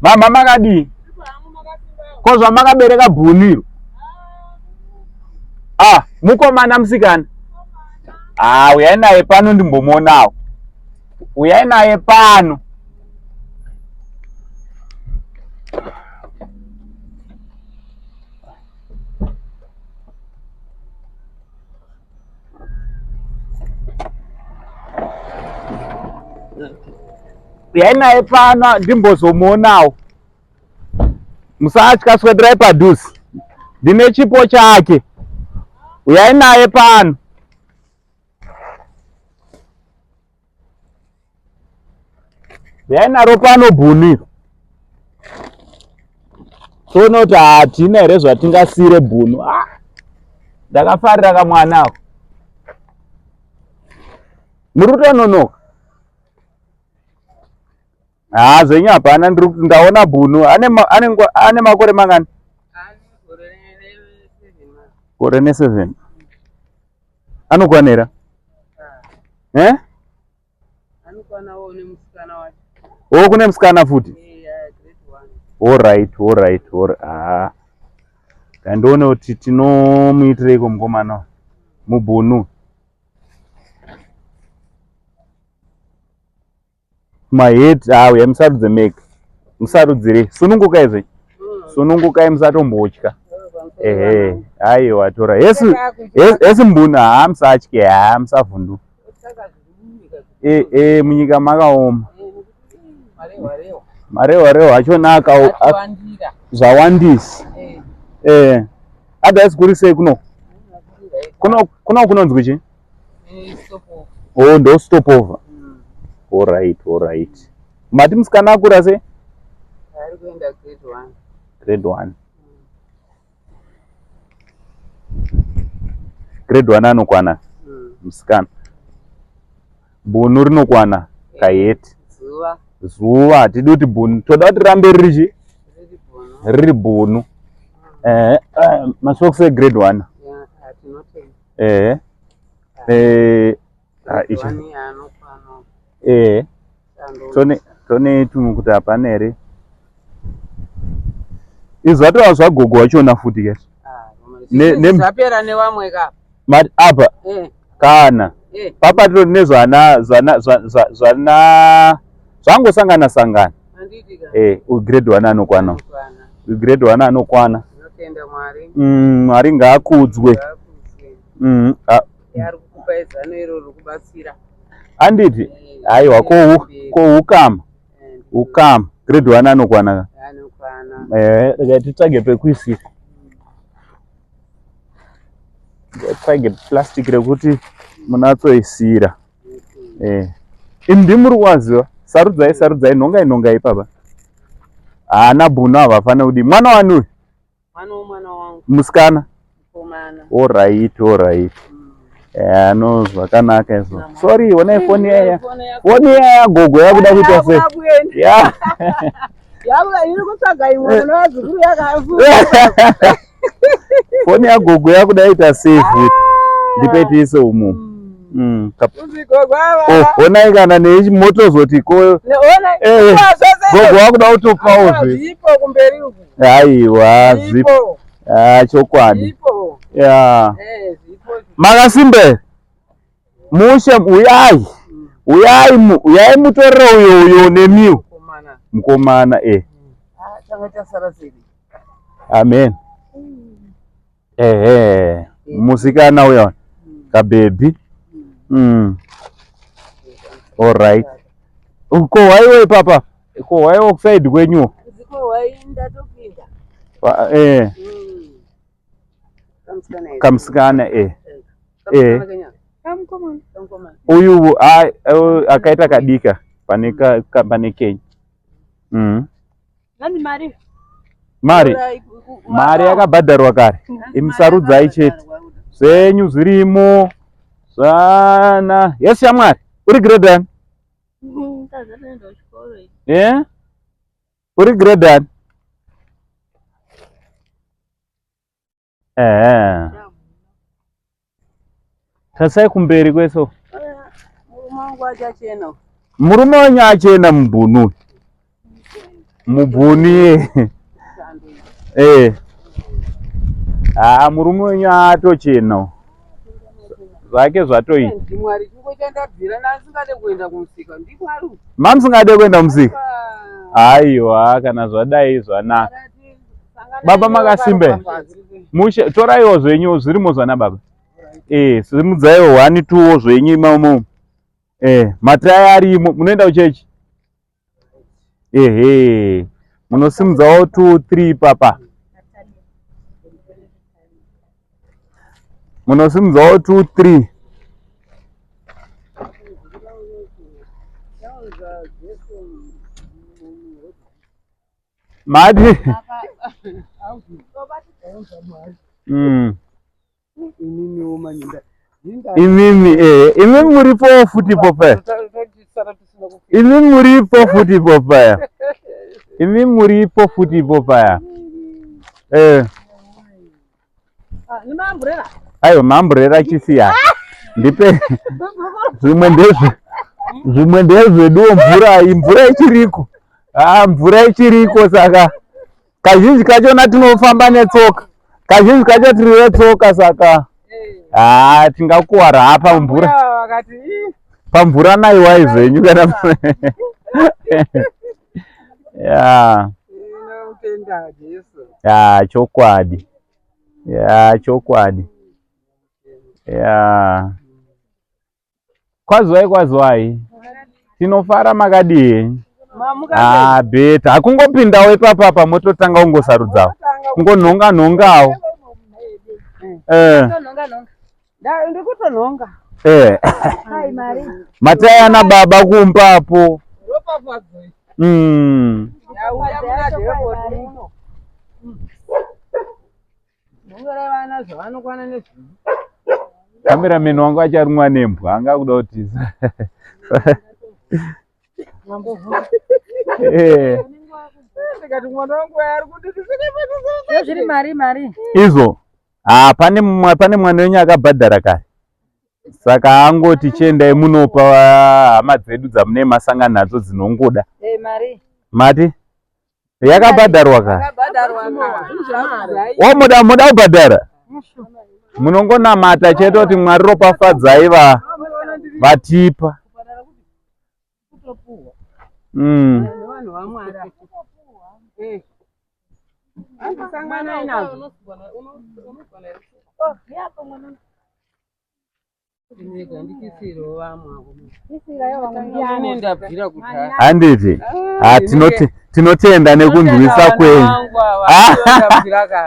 Mama makadi. Kozwa makabereka bhuniro. Mukomana musikana. Uyai naye pano ndimbomuonawo. Uyai naye pano. Uyai naye pano ndimbozomuonawo. Musatya swederai padhuze. Ndine chipo chake. Uyai naye pano. Uyai naro pano bhuniro. Tonoti hatina here zvatingasire bhunu. Ndakafarira kamwanawo. Muri kutononoka? Zvenyu hapana, ndiri kuti ndaona bhunu. Ane makore mangani? Gore ne7. Anokwanira? Kune musikana futi? Alright. Ndandione kuti tinomuitireiko mukomana mubhunu. Maheti uya musarudze mega. Musarudzire. Sunungukai zvenyu. Sunungukai musatombotya. Aiwa tora. Yesi mbunu musatye musavhundu. Munyika makaoma. Marewa achona zvawandisa. Adhaisi kuri sei kuno? Kunonzwi chii? Ndo stop over. Alright. Mati musikana akura sei? Ari kuenda grade 1. Grade 1 anokwana musikana. Bhunu rinokwana kayeti. Zuva tidi kuti bhunu. Toda kuti rambe riri bhunu. Masokisi egrade 1. Tone tumu kuti hapana here. Izvatowa zvagogo wachona futi kesi. Zvapera nevamwe ka. Apa? Kana. Papa tiro nezvana zvangosangana. Grade 1 anokwana. Grade 1 anokwana. Notenda Mwari. Mwari ngaakudzwe. Yari kukupa zano iroro kubatsira. Anditi? Aiwa ko ukama. Grade 1 anokwana. Titsvage pekuisika. Tsvage plastic rekuti munatsoisira. Ndimuri waziva. Sarudzai nhongai papa. Ana bhunu havafana kudi. Mwana wanu? Mwana wangu. Musikana? Mukomana. Alright. No zvakanaka izvo. Sorry, onai foni yaya. Foni yaya gogo yakuda kuita sei? Yakuda iri kutsvaga imwe unovazukuru yakafu. Foni yagogo yakuda kuita sei futi? Ndipe tiise umu. Onai kana nemoto zoti ko. Gogo wakuda kutopawo zve. Zipo kumberi uku. Aiwa zipo. Chokwadi. Zipo. Zipo. Makasimbe. Mushe uyai mutorere uyo nemiwo. Mukomana Tanga tasarasiri. Amen. Musikana uyo kabebi. Alright. Uko waiwe papa? Uko waiwe kuside kwenyu? Uko wai ndatopinda. Kamsikana uyu akaita kadika pane Kenya. Nani mari yakabhadharwa kare. Imusarudzai chete. Zvenyu zvirimo. Zvana. Yes shamwari. Uri grade 1? Uri grade 1? Tasai kumberi kweso. Murume wanyu achena mubhunu. mubvuni murume wenyu atochena zvake zvatoita. Mwari chingochandabvira nasingade kuenda kumusika ndimwari. Mamusingade kuenda kumusika? Aiwa, kana zvadai zvanaka. Baba makasimbe. Toraiwo zvenyu zvirimo zvana baba. Simudzaiwo 1 2 zvenyu imomo. Mataya arimo. Munoenda kuchechi? Munosimudzawo 2 3 papa. Munosimudzawo 2 3. Madi. Imimi muripo futi popaya. Imimi muripo futi popaya. Imimi muripo futi popaya. Ni mambrera. Ayo mambrera chisiya. Ndipe zvimwe ndezvedu mvura ichiriko. Mvura ichiriko saka kazhinji kacho tinofamba netsoka. Kazhinji kacho tiri netsoka saka tingakuwara hapa mvura. Pamvura naiwai zvenyu kana chokwadi. Chokwadi. Kwazwai. Tinofara makadii. Beta. Hakungopindawo ipapa mototanga ungosarudzawo. Kungonhonga-nhongawo. Ndikutonhonga. Mataya na baba kumpapo. Kamerameni wangu acharumwa nembwa angakuda kutiza. Izo pane mwana wenyu akabhadhara kare, saka angoti chiendai munopa hama dzedu dzamune masangano nadzo dzinongoda. Mati yakabhadharwa kare. Moda kubhadhara. Munongonamata chete kuti Mwari ropafadzai vatipa. Handiti tinotenda nekunzwisa kwenyu.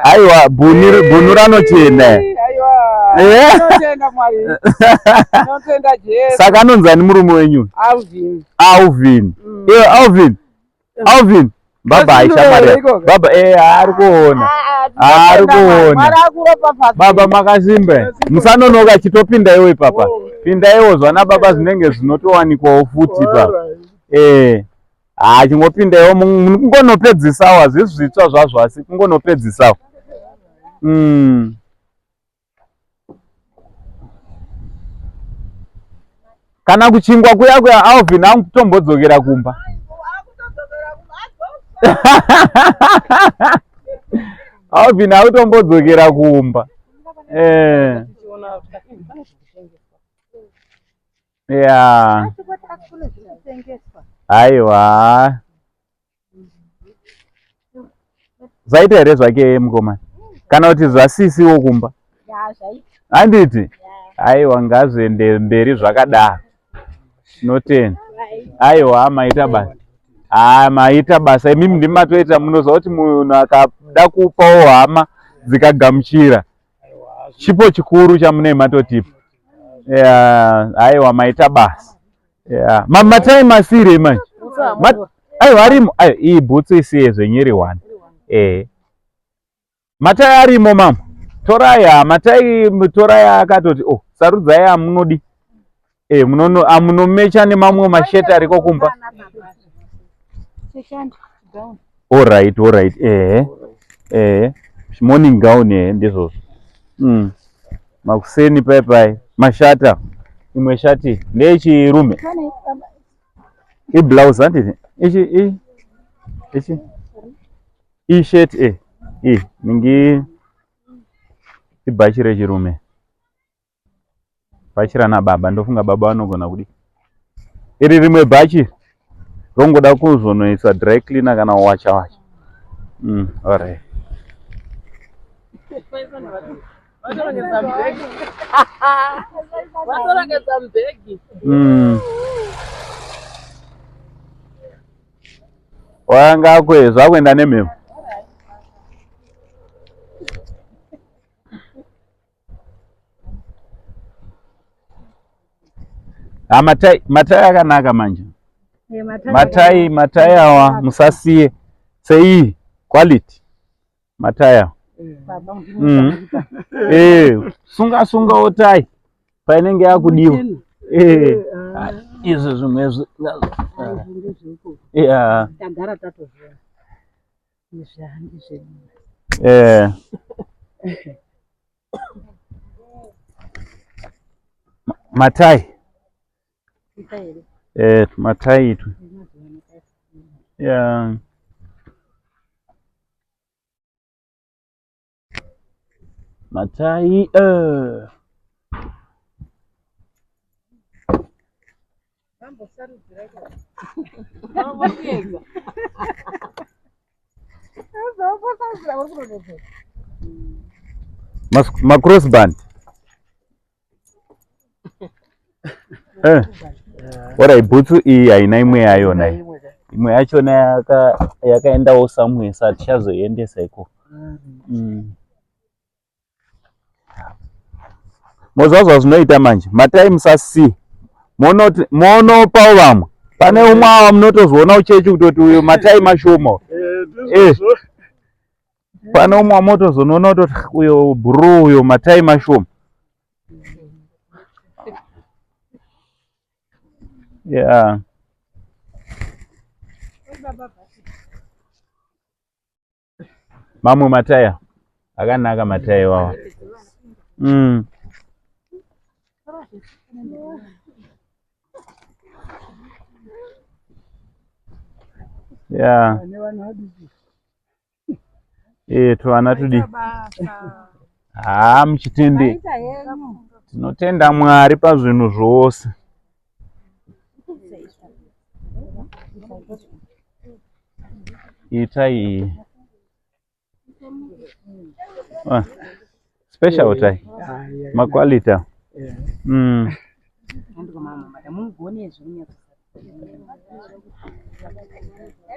Aiwa, bunu ranochena. Saka anonzani murume wenyu? Alvin. Alvin. Baba Aisha Maria. Baba arikuona. Baba makasimbe. Musanonoka chitopinda iwe papa. Pinda iwo zvana baba zvinenge zvinotowanikwawo futi papa. Chingopinda iwo mungonopedziswa zvitsva zvazvo asi kungonopedziswa. Kana kuchingwa kuya Alvin akutombodzokera kumba. Alvin akutombodzokera kumba. Aiwa. Zvaita here zvake mukoma? Kana kuti zvasisiwo kumba? Handiti? Aiwa, ngazviende mberi zvakadaro. Tinotenda. Aiwa, maita basa. Maita basa. Imimi ndimatoita munoziva kuti munhu akada kupawo hama dzikagamuchira. Chipo chikuru chamune matotipa. Aiwa, maita basa. Matai masire manje. Aiwa, arimo. Iyi bhutsu isiye zvenyiri 1. Matai arimo mama. Toraya, matai toraya akatoti sarudzai amunodi. Amunomecha nemamwe masheti ariko kumba. All right. Morning gown ndizvo. Makuseni pai. Mashata. Imwe shati ndechirume. Iblouse handiti? Ichi shirt ningi ibhachi rechirume. Bhachi rana baba, ndofunga baba vanogona kudi. Iri rimwe bhachi rongoda kuzonoisa dry cleaner kana wacha. Alright. Wanga kweza kwenda nemhepo. Matai akanaka manje. Matai awa musasiye sei quality. Matai. Sunga otai. Painenge yakudiwa. Izvo zvimwe tagara tatozviona. Matai. Matai itu. Matai ma crossband. Ora ibhutsu iyi haina imwe yayona. Imwe yachona yakaendawo somewhere sati chazoendesa iko. Mozvazva zvinoita manje. Matai musasi. Monopawo vamwe. Pane umwe ava munotozoona uchechi kutoti uyu matai mashoma. Pane umwe wamotozoona kutoti uyo bhuruu uyo matai mashoma. Mamwe mataya akanaka matai wawa. Tuvana tudi. Muchitende. Tinotenda Mwari pazvinhu zvose. Tai special tai maquality.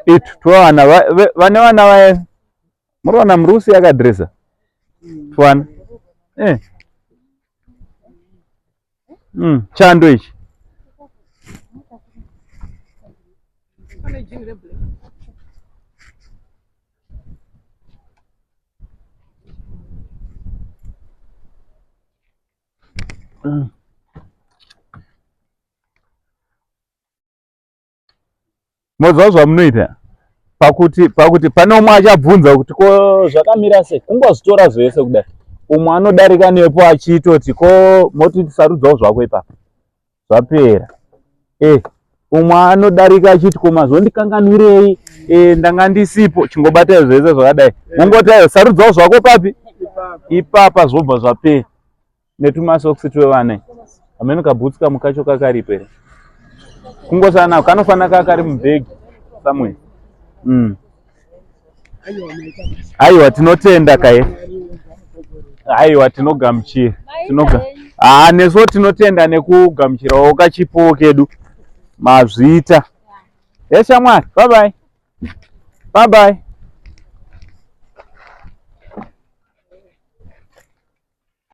Itu twana vane vana vaye murona murusi yakadresa twana chando ichi mozva zvamunoita pakuti pane umwe achabvunza kuti ko zvakamira sei, kungozitora zvese kudai. Umwe anodarika nepo achitoti ko moti sarudzawo zvako ipapo zvapera. Umwe anodarika achiti ko mazondikanganwirei, ndanga ndisipo, chingobata zvese zvakadai. Mungoti sarudzawo zvako papi ipapa zvobva zvapera. Netumasokisi twevana amene kabhutsi kamukacho kakaripera. Kungosana kanofana kakari mubhegi somewhere. Aiwa tinotenda kaye. Aiwa tinogamuchira. Neso tinotenda nekugamuchirawo kachipo kedu mazvita. Yeshamwari, bye bye. Bye bye.